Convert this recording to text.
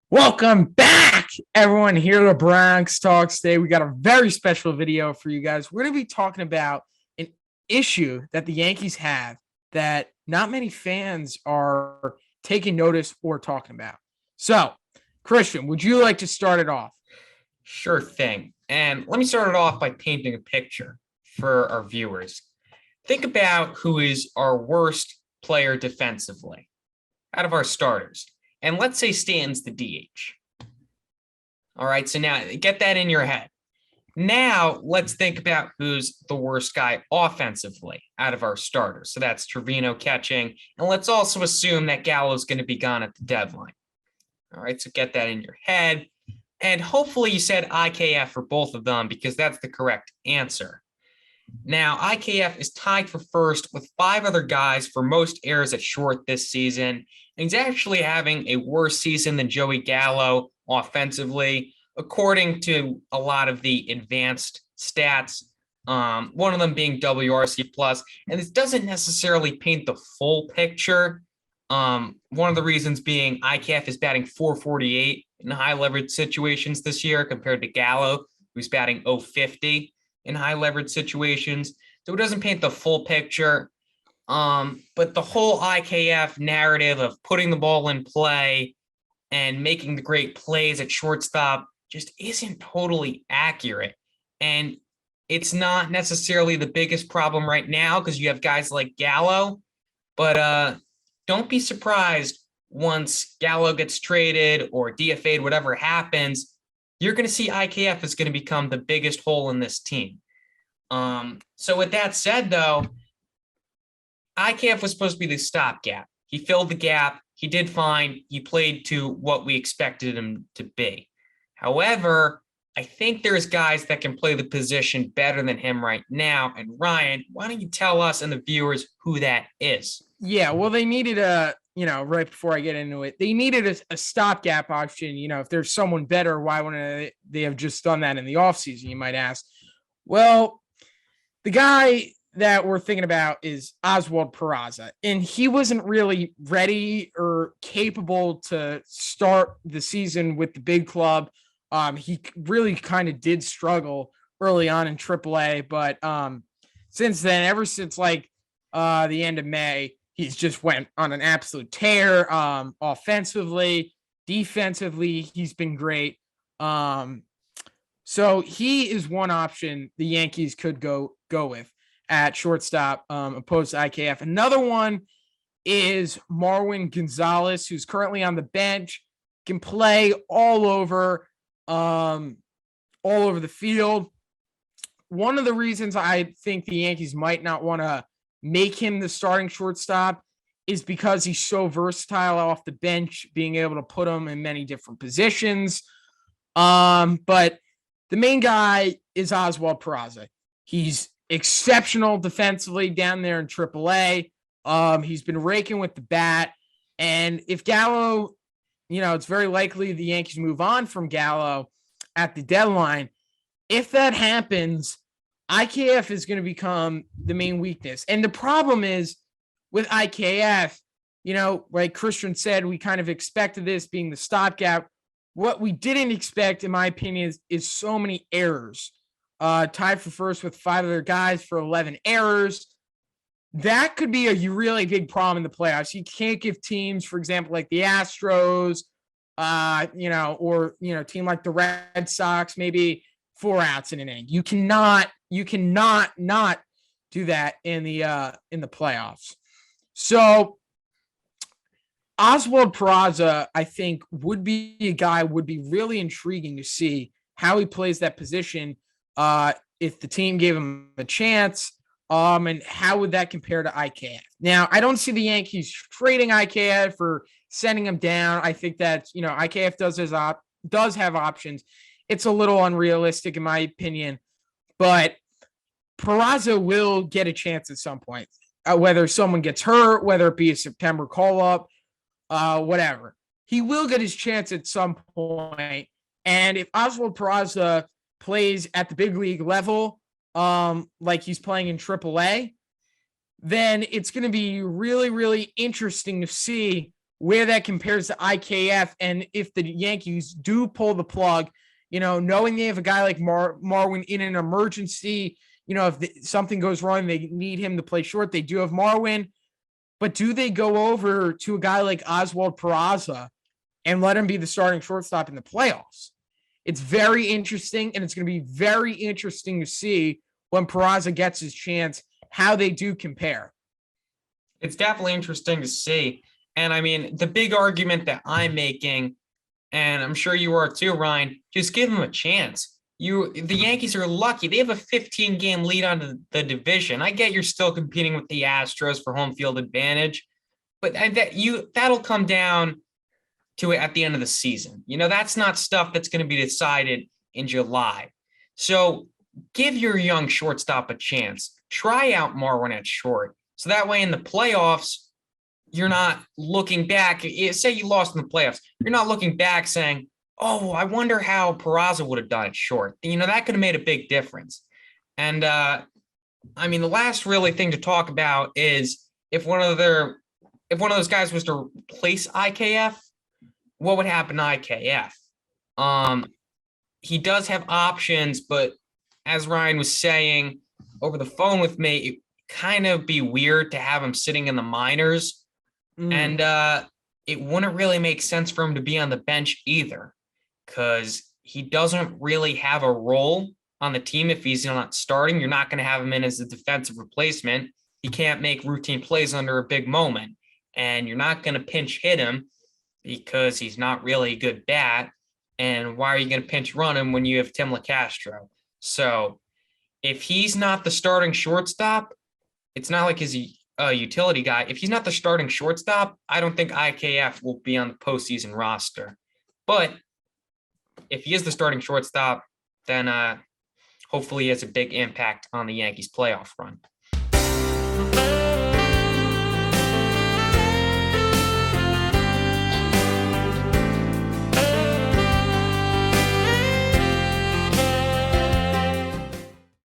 Welcome back, everyone, here to Bronx Talks. Today, we got a very special video for you guys. We're going to be talking about an issue that the Yankees have that not many fans are taking notice or talking about. So, Christian, would you like to start it off? Sure thing. And let me start it off by painting a picture for our viewers. Think about who is our worst player defensively out of our starters. And let's say Stanton's the DH. All right, so now get that in your head. Now let's think about who's the worst guy offensively out of our starters. So that's Trevino catching. And let's also assume that Gallo's going to be gone at the deadline. All right, so get that in your head. And hopefully you said IKF for both of them because that's the correct answer. Now, IKF is tied for first with 5 other guys for most errors at short this season. And he's actually having a worse season than Joey Gallo offensively, according to a lot of the advanced stats, one of them being WRC+. And this doesn't necessarily paint the full picture. One of the reasons being IKF is batting .448 in high leverage situations this year compared to Gallo, who's batting .050 in high leverage situations. So it doesn't paint the full picture. But the whole IKF narrative of putting the ball in play and making the great plays at shortstop just isn't totally accurate. And it's not necessarily the biggest problem right now because you have guys like Gallo, but don't be surprised once Gallo gets traded or DFA'd, whatever happens, you're going to see IKF is going to become the biggest hole in this team. So with that said, though, IKF was supposed to be the stopgap. He filled the gap. He did fine. He played to what we expected him to be. However, I think there's guys that can play the position better than him right now. And Ryan, why don't you tell us and the viewers who that is? Yeah, well, they needed right before I get into it, they needed a stopgap option. If there's someone better, why wouldn't they have just done that in the offseason, you might ask? Well, the guy that we're thinking about is Oswald Peraza, and he wasn't really ready or capable to start the season with the big club. He really kind of did struggle early on in AAA, but since then, ever since the end of May, he's just went on an absolute tear. Offensively, defensively, he's been great. So he is one option the Yankees could go with at shortstop, opposed to IKF. Another one is Marwin Gonzalez, who's currently on the bench, can play all over the field. One of the reasons I think the Yankees might not want to make him the starting shortstop is because he's so versatile off the bench, being able to put him in many different positions. But the main guy is Oswald Peraza. He's exceptional defensively down there in AAA. He's been raking with the bat. And if Gallo, it's very likely the Yankees move on from Gallo at the deadline. If that happens, IKF is going to become the main weakness. And the problem is with IKF, like Christian said, we kind of expected this being the stopgap. What we didn't expect, in my opinion, is so many errors. Tied for first with 5 other guys for 11 errors. That could be a really big problem in the playoffs. You can't give teams, for example, like the Astros, or team like the Red Sox, maybe 4 outs in an inning. You cannot not do that in the playoffs. So Oswald Peraza, I think, would be really intriguing to see how he plays that position if the team gave him a chance. And how would that compare to IKF? Now, I don't see the Yankees trading IKF or sending him down. I think that, IKF does have options. It's a little unrealistic in my opinion, but Peraza will get a chance at some point, whether someone gets hurt, whether it be a September call-up, whatever. He will get his chance at some point. And if Oswald Peraza plays at the big league level, like he's playing in AAA, then it's going to be really, really interesting to see where that compares to IKF. And if the Yankees do pull the plug, knowing they have a guy like Marwin in an emergency, if something goes wrong, they need him to play short. They do have Marwin, but do they go over to a guy like Oswald Peraza and let him be the starting shortstop in the playoffs? It's very interesting, and it's going to be very interesting to see when Peraza gets his chance, how they do compare. It's definitely interesting to see. And I mean, the big argument that I'm making, and I'm sure you are too, Ryan, just give them a chance. The Yankees are lucky. They have a 15-game lead on the division. I get you're still competing with the Astros for home field advantage, but that'll come down to it at the end of the season. That's not stuff that's going to be decided in July. So give your young shortstop a chance. Try out Marwin at short. So that way in the playoffs, you're not looking back. Say you lost in the playoffs. You're not looking back saying, oh, I wonder how Peraza would have done it short. That could have made a big difference. And I mean, the last really thing to talk about is if one of those guys was to replace IKF, what would happen to IKF? He does have options, but as Ryan was saying over the phone with me, it kind of be weird to have him sitting in the minors. And it wouldn't really make sense for him to be on the bench either, because he doesn't really have a role on the team. If he's not starting, you're not going to have him in as a defensive replacement. He can't make routine plays under a big moment, and you're not going to pinch hit him because he's not really a good bat. And why are you going to pinch run him when you have Tim LaCastro? So if he's not the starting shortstop, it's not like he's a utility guy. If he's not the starting shortstop, I don't think IKF will be on the postseason roster. But if he is the starting shortstop, then hopefully he has a big impact on the Yankees playoff run.